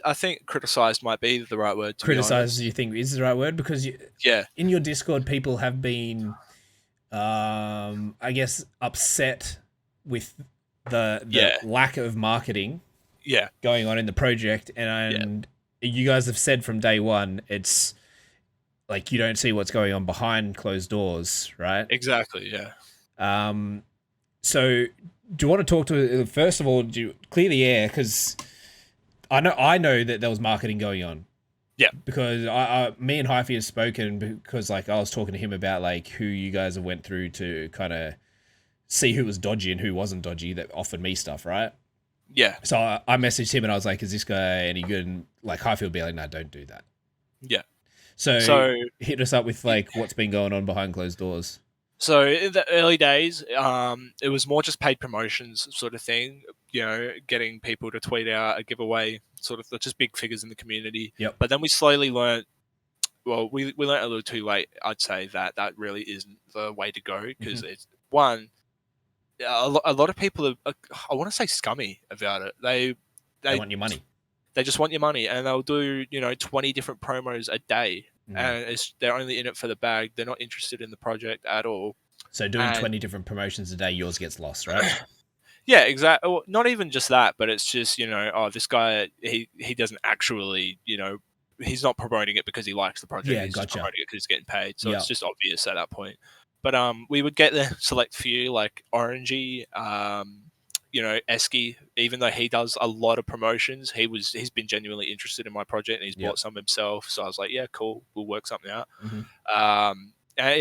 I think criticized might be the right word. Criticize, you think is the right word? Because in your Discord, people have been, I guess, upset with the lack of marketing going on in the project, and you guys have said from day one, it's like you don't see what's going on behind closed doors, right? Exactly, So do you want to talk to, first of all, do you clear the air? Because I know that there was marketing going on. Because me and Hyphy have spoken, because like I was talking to him about like who you guys have went through to kind of see who was dodgy and who wasn't dodgy that offered me stuff, right? So I messaged him and I was like, is this guy any good? And like Hyphy would be like, no, don't do that. So hit us up with like what's been going on behind closed doors. So in the early days, it was more just paid promotions sort of thing, getting people to tweet out a giveaway, sort of just big figures in the community. But then we slowly learned, we learned a little too late, I'd say, that really isn't the way to go, because it's, one, a lot of people are, I want to say, scummy about it. They want your money. They just want your money, and they'll do 20 different promos a day, and they're only in it for the bag. They're not interested in the project at all. So doing 20 different promotions a day, yours gets lost, right? Yeah, exactly. Well, not even just that, but it's just this guy, he doesn't actually he's not promoting it because he likes the project. He's just promoting it because he's getting paid. So it's just obvious at that point. But we would get the select few like Orangey, Esky, even though he does a lot of promotions, he's been genuinely interested in my project and he's bought some himself. So I was like, yeah, cool, we'll work something out. And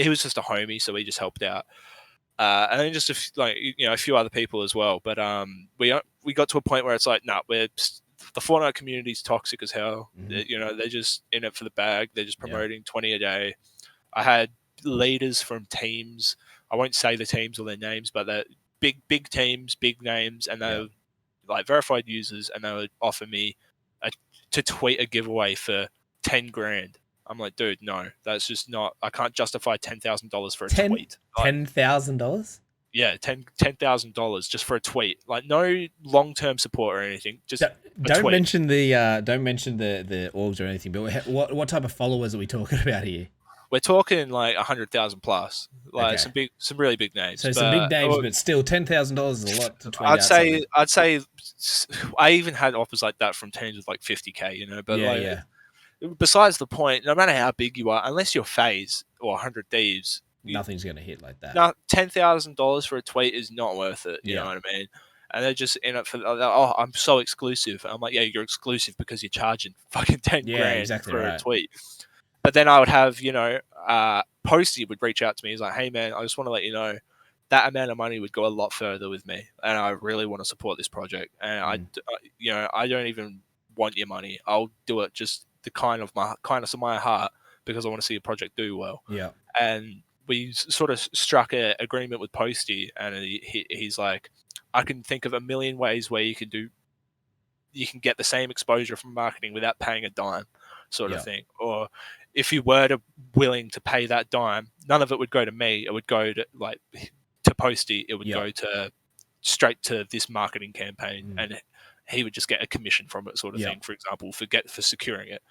he was just a homie, so he just helped out. and then just a few other people as well. But we got to a point where it's like, nah, the Fortnite community's toxic as hell. They're just in it for the bag. They're just promoting 20 a day. I had leaders from teams. I won't say the teams or their names, but they're big teams, big names, and they're like verified users, and they would offer me to tweet a giveaway for 10 grand. I'm like, dude, no, that's just not. I can't justify $10,000 for a tweet. $10,000? Yeah, $10,000 just for a tweet. Like, no long-term support or anything. Just don't tweet. mention the orgs or anything. But what type of followers are we talking about here? We're talking like 100,000 plus, like some really big names. So some big names, but still $10,000 is a lot to tweet. I'd say I even had offers like that from teams with like 50K, But besides the point, no matter how big you are, unless you're FaZe or 100 Thieves, nothing's gonna hit like that. No, $10,000 for a tweet is not worth it. You know what I mean? And they're just in it for, oh, I'm so exclusive. I'm like, yeah, you're exclusive because you're charging fucking 10 grand for a tweet. But then I would have, Posty would reach out to me. He's like, hey, man, I just want to let you know that amount of money would go a lot further with me. And I really want to support this project. And I don't even want your money. I'll do it just the kindness of my heart because I want to see a project do well. Yeah. And we sort of struck an agreement with Posty. And he's like, I can think of a million ways where you can get the same exposure from marketing without paying a dime, sort of thing. Or if you were willing to pay that dime, none of it would go to me. It would go to Posty. It would go straight to this marketing campaign, and he would just get a commission from it, sort of thing. For example, for securing it.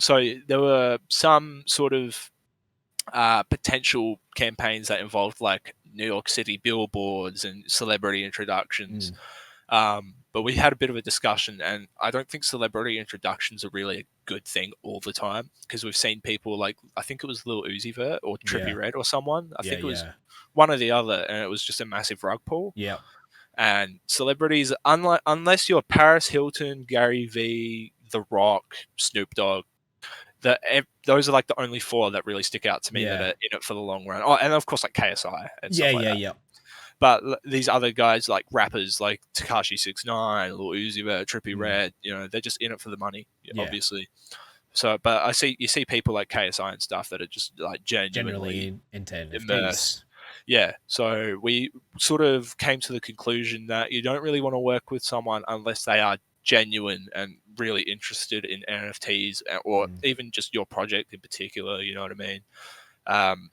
So there were some sort of potential campaigns that involved like New York City billboards and celebrity introductions. But we had a bit of a discussion, and I don't think celebrity introductions are really a good thing all the time, because we've seen people like, I think it was Lil Uzi Vert or Trippie Redd or someone. I think it was one or the other, and it was just a massive rug pull. Yeah. And celebrities, unless you're Paris Hilton, Gary Vee, The Rock, Snoop Dogg, those are like the only four that really stick out to me that are in it for the long run. Oh, and of course like KSI and stuff like that. But these other guys, like rappers like Tekashi 6ix9ine, Lil Uzi Vert, Trippie Redd, they're just in it for the money, obviously. So, but you see people like KSI and stuff that are just like genuinely into immersed. Yeah. So we sort of came to the conclusion that you don't really want to work with someone unless they are genuine and really interested in NFTs or even just your project in particular. You know what I mean?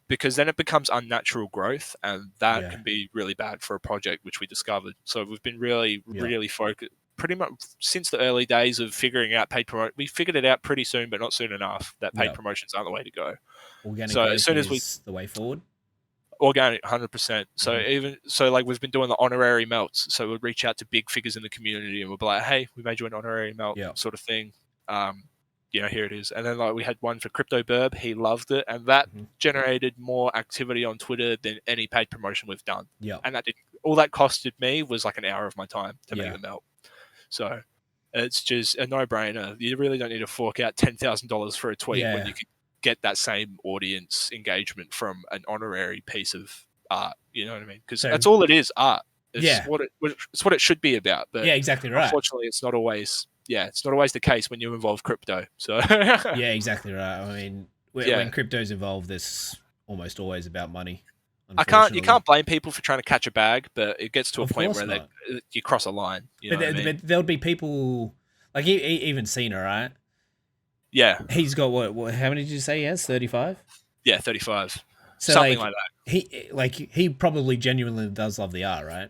Because then it becomes unnatural growth, and that can be really bad for a project, which we discovered. So we've been really focused pretty much since the early days of figuring out paid promotion. We figured it out pretty soon, but not soon enough, that paid promotions aren't the way to go. Organic growth as soon as the way forward. Organic, 100%. So like we've been doing the honorary melts. So we'd reach out to big figures in the community and we'd be like, hey, we made you an honorary melt, sort of thing. Here it is. And then like we had one for Crypto Burb. He loved it, and that generated more activity on Twitter than any paid promotion we've done. Yeah. And all that costed me was like an hour of my time to make the melt. So it's just a no-brainer. You really don't need to fork out $10,000 for a tweet when you can get that same audience engagement from an honorary piece of art. You know what I mean? Because that's all it is, art. It's what it should be about. But exactly right. Unfortunately, it's not always the case when you involve crypto. So yeah, exactly right. I mean, when crypto's involved, it's almost always about money. You can't blame people for trying to catch a bag, but it gets to a point where you cross a line. But there'll be people like even Cena, right? Yeah, he's got what? How many did you say he has? 35. Yeah, 35. So something like that. He probably genuinely does love the art, right?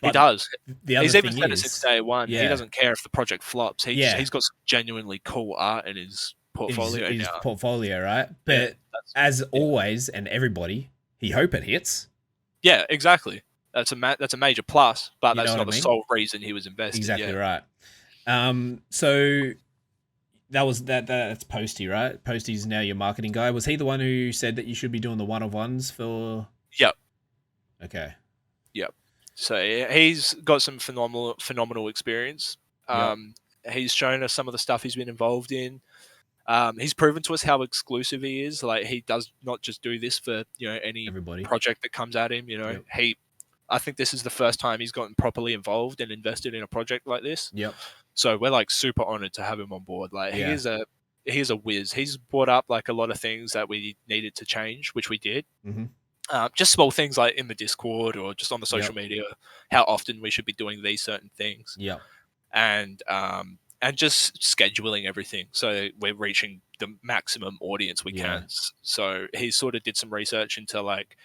But he does. He's even said it since day one. He doesn't care if the project flops. He's got some genuinely cool art in his portfolio. His portfolio, right? But as always, and everybody, he hope it hits. Yeah, exactly. That's a major plus, but that's not the sole reason he was invested. Exactly right. So that's Posty, right? Posty's now your marketing guy. Was he the one who said that you should be doing the one-of-ones for? Yep. Okay. Yep. So he's got some phenomenal experience. He's shown us some of the stuff he's been involved in. He's proven to us how exclusive he is. Like, he does not just do this for any Everybody. project that comes at him. Yep. I think this is the first time he's gotten properly involved and invested in a project like this. Yep. So we're like super honored to have him on board. Like, Yeah. he is a whiz. He's brought up like a lot of things that we needed to change, which we did. Mm-hmm. Just small things like in the Discord or just on the social Yep. media, how often we should be doing these certain things. Yep. And just scheduling everything so we're reaching the maximum audience we Yeah. can. So he sort of did some research into like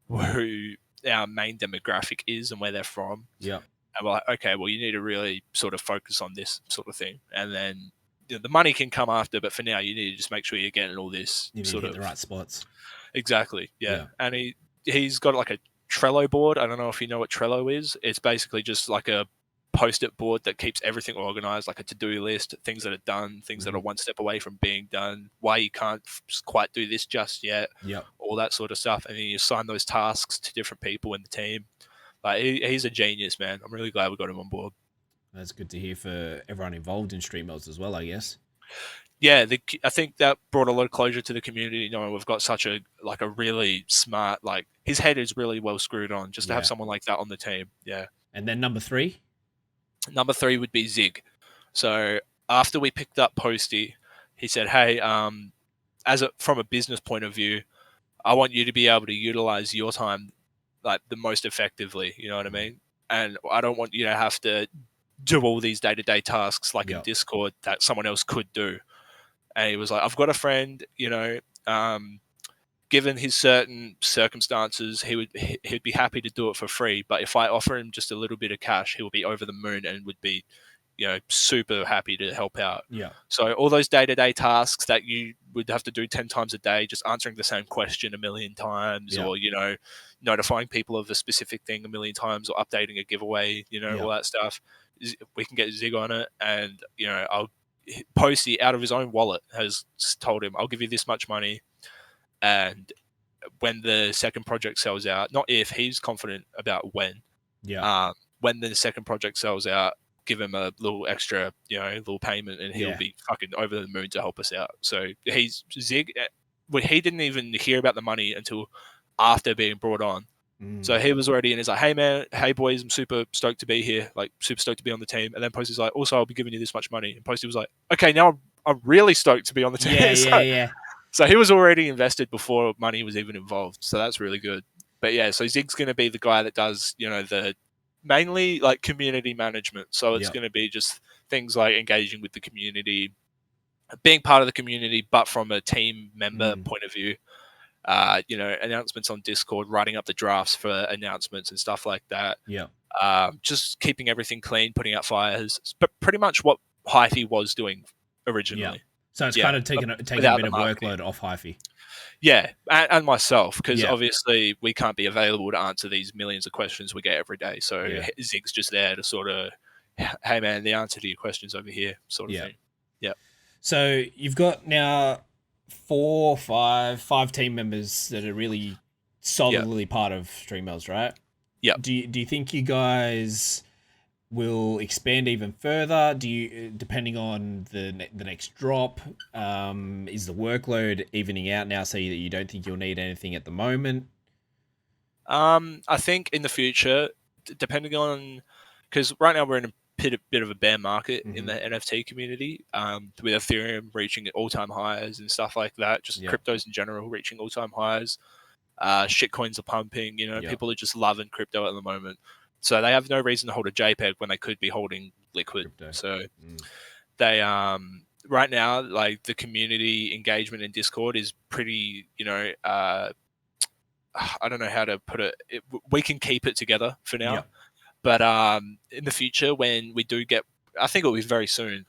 who our main demographic is and where they're from. Yep. And we're like, okay, well, you need to really sort of focus on this sort of thing, and then the money can come after. But for now, you need to just make sure you're getting all this You need sort to of hit the right spots. Exactly, yeah. Yeah. And he's got like a Trello board. I don't know if you know what Trello is. It's basically just like a post-it board that keeps everything organized, like a to-do list, things that are done, things that are one step away from being done, why you can't quite do this just yet, Yep. all that sort of stuff. And then you assign those tasks to different people in the team. Like, he's a genius, man. I'm really glad we got him on board. That's good to hear for everyone involved in Streamlabs as well, I guess. Yeah, I think that brought a lot of closure to the community. We've got such a really smart, like, his head is really well screwed on just to have someone like that on the team. Yeah. And then number 3? Number 3 would be Zig. So after we picked up Posty, he said, hey, from a business point of view, I want you to be able to utilize your time like the most effectively. You know what I mean? And I don't want you to have to do all these day-to-day tasks like in Discord that someone else could do. And he was like, I've got a friend, given his certain circumstances, he'd be happy to do it for free. But if I offer him just a little bit of cash, he'll be over the moon and would be, super happy to help out. Yeah. So all those day-to-day tasks that you would have to do 10 times a day, just answering the same question a million times, or, notifying people of a specific thing a million times, or updating a giveaway, all that stuff, we can get Zig on it. And, Posty out of his own wallet has told him, I'll give you this much money. And when the second project sells out, not if, he's confident about when. Yeah. When the second project sells out, give him a little extra, little payment, and he'll be fucking over the moon to help us out. So Zig, he didn't even hear about the money until after being brought on. So he was already in. He's like, hey man, hey boys, I'm super stoked to be here, like super stoked to be on the team. And then Posty's like, also I'll be giving you this much money. And Posty was like, okay, now I'm really stoked to be on the team. Yeah. So he was already invested before money was even involved. So that's really good. But yeah, so Zig's going to be the guy that does, the mainly like community management. So it's going to be just things like engaging with the community, being part of the community, but from a team member point of view. Announcements on Discord, writing up the drafts for announcements and stuff like that. Yeah. Just keeping everything clean, putting out fires, but pretty much what Hyphy was doing originally. Yeah. So it's kind of taking a bit of workload off Hyphy. Yeah, and myself, because obviously we can't be available to answer these millions of questions we get every day. So Zig's just there to sort of, hey man, the answer to your questions over here, sort of thing. Yeah. So you've got now 5 team members that are really solidly part of Streamlabs, right? Yeah. Do you think you guys will expand even further? Do you, depending on the next drop, is the workload evening out now, so that you don't think you'll need anything at the moment? I think in the future, depending on, because right now we're in a bit of a bear market in the NFT community, with Ethereum reaching all-time highs and stuff like that, just cryptos in general reaching all-time highs. Shitcoins are pumping, people are just loving crypto at the moment. So they have no reason to hold a JPEG when they could be holding liquid. Crypto. So they right now, like, the community engagement in Discord is pretty, I don't know how to put it. We can keep it together for now. But in the future, when we do get, I think it'll be very soon.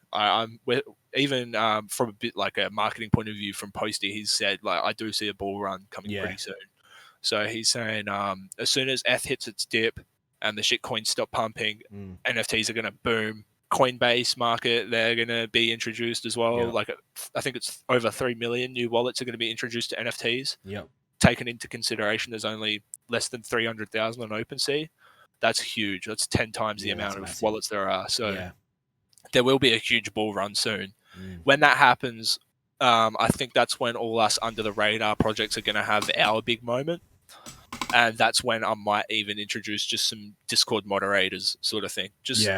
Even from a bit like a marketing point of view from Posty, he's said, like, I do see a bull run coming pretty soon. So he's saying as soon as ETH hits its dip and the shit coins stop pumping, NFTs are going to boom. Coinbase market, they're going to be introduced as well. Like, I think it's over 3 million new wallets are going to be introduced to NFTs. Taken into consideration, there's only less than 300,000 on OpenSea. That's huge. That's 10 times the amount of wallets there are. So there will be a huge bull run soon. When that happens, I think that's when all us under the radar projects are going to have our big moment. And that's when I might even introduce just some Discord moderators sort of thing. Just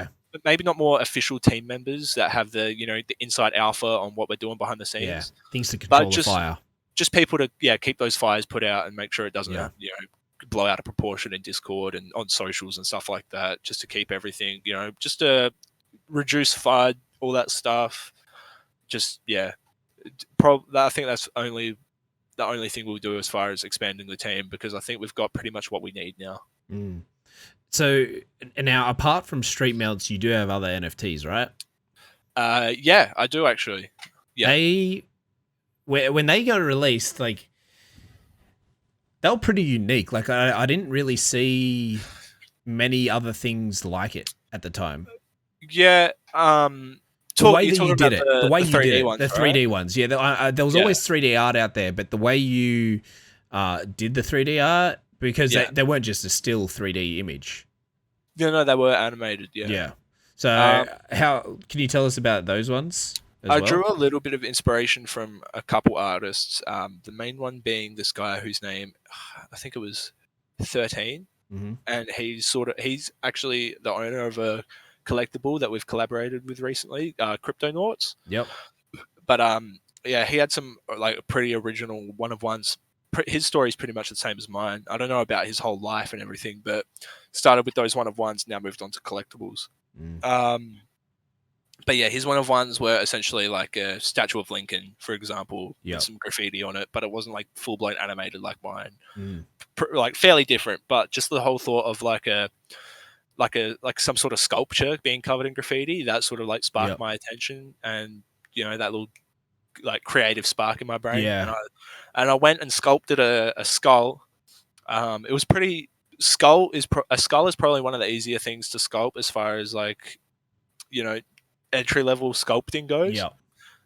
maybe not more official team members that have the, the inside alpha on what we're doing behind the scenes. Things to control but the fire. Just people to keep those fires put out and make sure it doesn't blow out of proportion in Discord and on socials and stuff like that, just to keep everything, just to reduce FUD, all that stuff. Just I think that's the only thing we'll do as far as expanding the team, because I think we've got pretty much what we need now. So now, apart from street melts, you do have other NFTs, right? Yeah, I do actually. Yeah. When they got released, like, they were pretty unique. Like, I didn't really see many other things like it at the time. Yeah. The way that you did it, the way you did it, ones, the 3D ones. Yeah, there was always 3D art out there, but the way you did the 3D art, because they weren't just a still 3D image. Yeah, no, they were animated, yeah. Yeah. So how can you tell us about those ones? I drew a little bit of inspiration from a couple artists. The main one being this guy whose name, I think it was 13, and he's actually the owner of a collectible that we've collaborated with recently, Cryptonauts. Yep. But he had some like pretty original one-of-ones. His story is pretty much the same as mine. I don't know about his whole life and everything, but started with those one-of-ones, now moved on to collectibles. But yeah, his one-of-ones were essentially like a statue of Lincoln, for example, with some graffiti on it, but it wasn't like full-blown animated like mine. Like fairly different, but just the whole thought of like some sort of sculpture being covered in graffiti, that sort of like sparked my attention, and that little like creative spark in my brain. And I went and sculpted a skull. It was pretty. A skull is probably one of the easier things to sculpt as far as like entry level sculpting goes.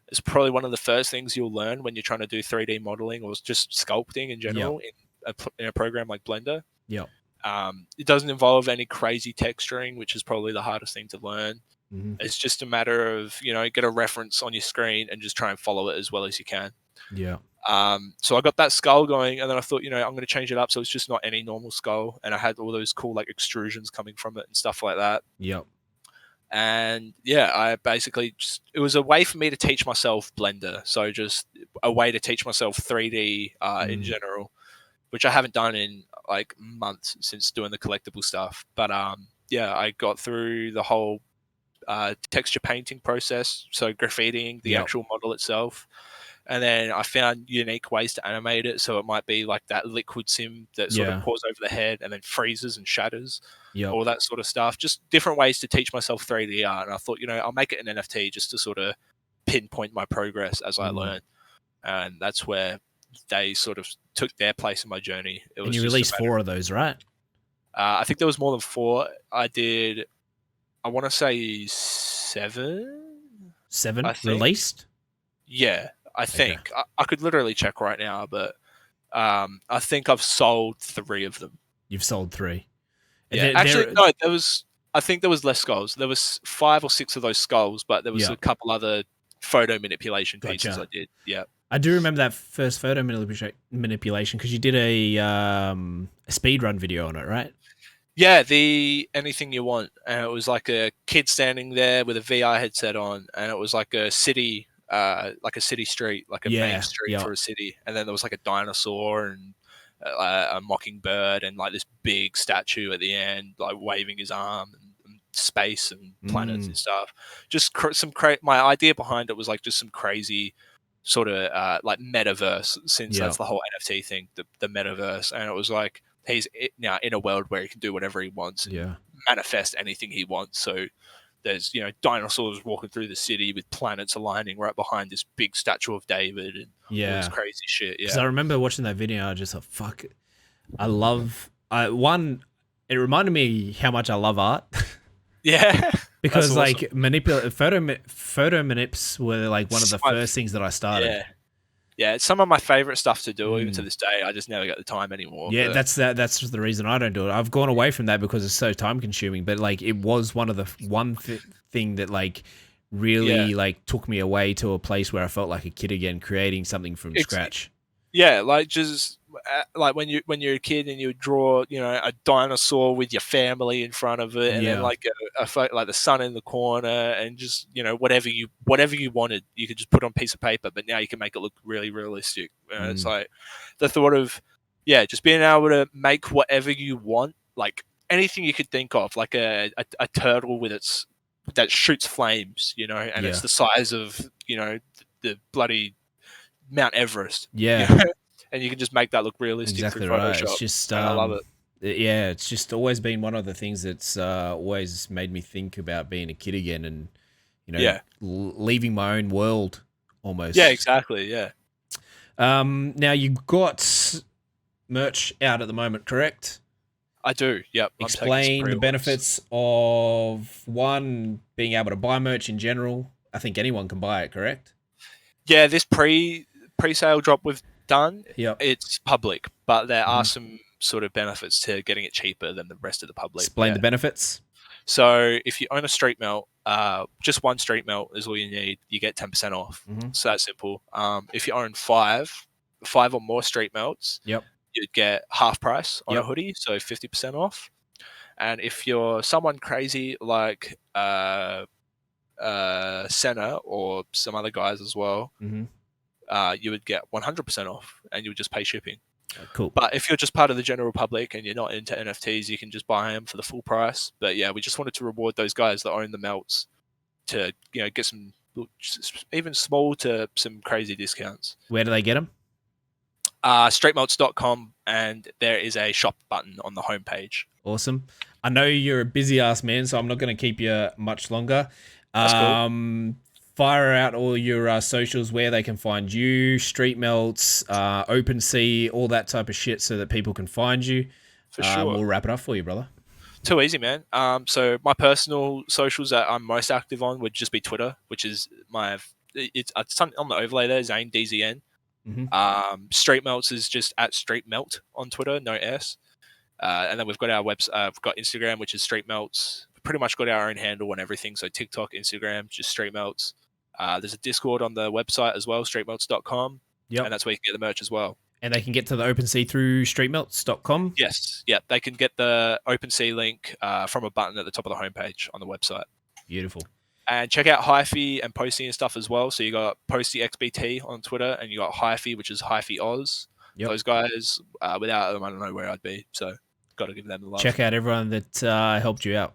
It's probably one of the first things you'll learn when you're trying to do 3D modeling or just sculpting in general in a program like Blender. It doesn't involve any crazy texturing, which is probably the hardest thing to learn. It's just a matter of, get a reference on your screen and just try and follow it as well as you can. So I got that skull going, and then I thought, I'm going to change it up so it's just not any normal skull. And I had all those cool like extrusions coming from it and stuff like that. And I basically it was a way for me to teach myself Blender. So just a way to teach myself 3D in general, which I haven't done in like months since doing the collectible stuff. But I got through the whole texture painting process, so graffitiing the actual model itself, and then I found unique ways to animate it. So it might be like that liquid sim that sort of pours over the head and then freezes and shatters, all that sort of stuff. Just different ways to teach myself 3D art. And I thought, I'll make it an NFT just to sort of pinpoint my progress as I learn. And that's where they sort of took their place in my journey. And you released 4 of those, right? I think there was more than 4. I want to say 7. 7 released? Yeah, I think. Okay. I could literally check right now, but I think I've sold 3 of them. You've sold 3? Yeah, no, I think there was less skulls. There was 5 or 6 of those skulls, but there was a couple other photo manipulation pieces I did. Yeah. I do remember that first photo manipulation because you did a speedrun video on it, right? Yeah, the Anything You Want. And it was like a kid standing there with a VR headset on, and it was like a city street, like a main street for a city. And then there was like a dinosaur and a mockingbird and like this big statue at the end, like waving his arm, and space and planets and stuff. Just my idea behind it was like just some crazy sort of like metaverse, since that's the whole NFT thing, the metaverse. And it was like he's now in a world where he can do whatever he wants, manifest anything he wants. So there's dinosaurs walking through the city with planets aligning right behind this big statue of David and all this crazy shit. Yeah, because I remember watching that video, I just thought, fuck it. It reminded me how much I love art. Yeah. Because like photo manips were like one of the first things that I started. Yeah, it's some of my favorite stuff to do even to this day. I just never got the time anymore. Yeah, that's just the reason I don't do it. I've gone away from that because it's so time consuming. But like, it was one of the thing that like really Yeah. like took me away to a place where I felt like a kid again, creating something from Ex- scratch. yeah, like just like when you're a kid and you would draw, you know, a dinosaur with your family in front of it, and then Yeah. like like the sun in the corner, and just, you know, whatever you wanted, you could just put on a piece of paper. But now you can make it look really realistic. It's like the thought of, yeah, just being able to make whatever you want, like anything you could think of, like a turtle with its that shoots flames, you know, and Yeah. it's the size of, you know, the bloody Mount Everest, you Yeah. know, and you can just make that look realistic through Exactly right. It's Photoshop, just and I love it. yeah, it's just always been one of the things that's always made me think about being a kid again, and Yeah, leaving my own world yeah, almost. exactly, yeah. Now you got merch out at the moment, correct? I do. Yep, I'm taking some Explain the pre-orders. benefits of one, being able to buy merch in general. I think anyone can buy it, correct? Yeah, this pre-sale drop we've done, Yep. it's public, but there are Mhm. some sort of benefits to getting it cheaper than the rest of the public. Explain Yeah. the benefits. So if you own a street melt, just one street melt is all you need. You get 10% off. Mm-hmm. So that's simple. If you own five or more street melts, Yep. you'd get half price on a Yep. hoodie, so 50% off. And if you're someone crazy like Senna or some other guys as well, Mm-hmm. you would get 100% off, and you would just pay shipping. Cool. But if you're just part of the general public and you're not into NFTs, you can just buy them for the full price. But yeah, we just wanted to reward those guys that own the melts to, you know, get some even small to some crazy discounts. Where do they get them? Straightmelts.com, and there is a shop button on the homepage. Awesome. I know you're a busy ass man, so I'm not going to keep you much longer. That's cool. Fire out all your socials, where they can find you, Street Melts, OpenSea, all that type of shit, so that people can find you. For sure. We'll wrap it up for you, brother. Too easy, man. So my personal socials that I'm most active on would just be Twitter, which is it's on the overlay there, Zhaine DZN. Mm-hmm. Street Melts is just at Street Melt on Twitter, no S. And then we've got our website, we've got Instagram, which is Street Melts. We've pretty much got our own handle and everything. So TikTok, Instagram, just Street Melts. There's a Discord on the website as well, straightmelts.com. Yep. And that's where you can get the merch as well. And they can get to the OpenSea through streetmelts.com? Yes. Yeah. They can get the OpenSea link from a button at the top of the homepage on the website. Beautiful. And check out Hyphy and Posty and stuff as well. So you got Posty XBT on Twitter, and you got Hyphy, which is Hyphy Oz. Yep. Those guys, without them, I don't know where I'd be. So got to give them the love. Check out everyone that helped you out.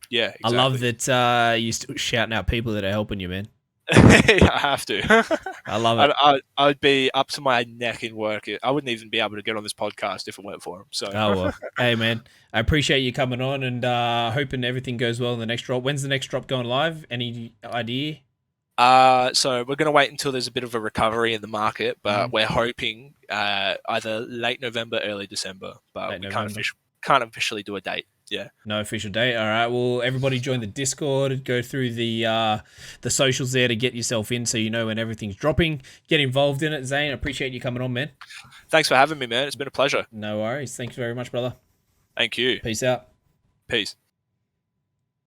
Yeah, exactly. I love that you're still shouting out people that are helping you, man. I have to. I love it. I'd be up to my neck in work. I wouldn't even be able to get on this podcast if it weren't for them. So. Oh, well. Hey, man, I appreciate you coming on, and hoping everything goes well in the next drop. When's the next drop going live? Any idea? So we're going to wait until there's a bit of a recovery in the market, but we're hoping either late November, early December. But we can't officially do a date. Yeah. No official date. All right. Well, everybody join the Discord. Go through the socials there to get yourself in, so you know when everything's dropping. Get involved in it, Zhaine. I appreciate you coming on, man. Thanks for having me, man. It's been a pleasure. No worries. Thanks very much, brother. Thank you. Peace out. Peace.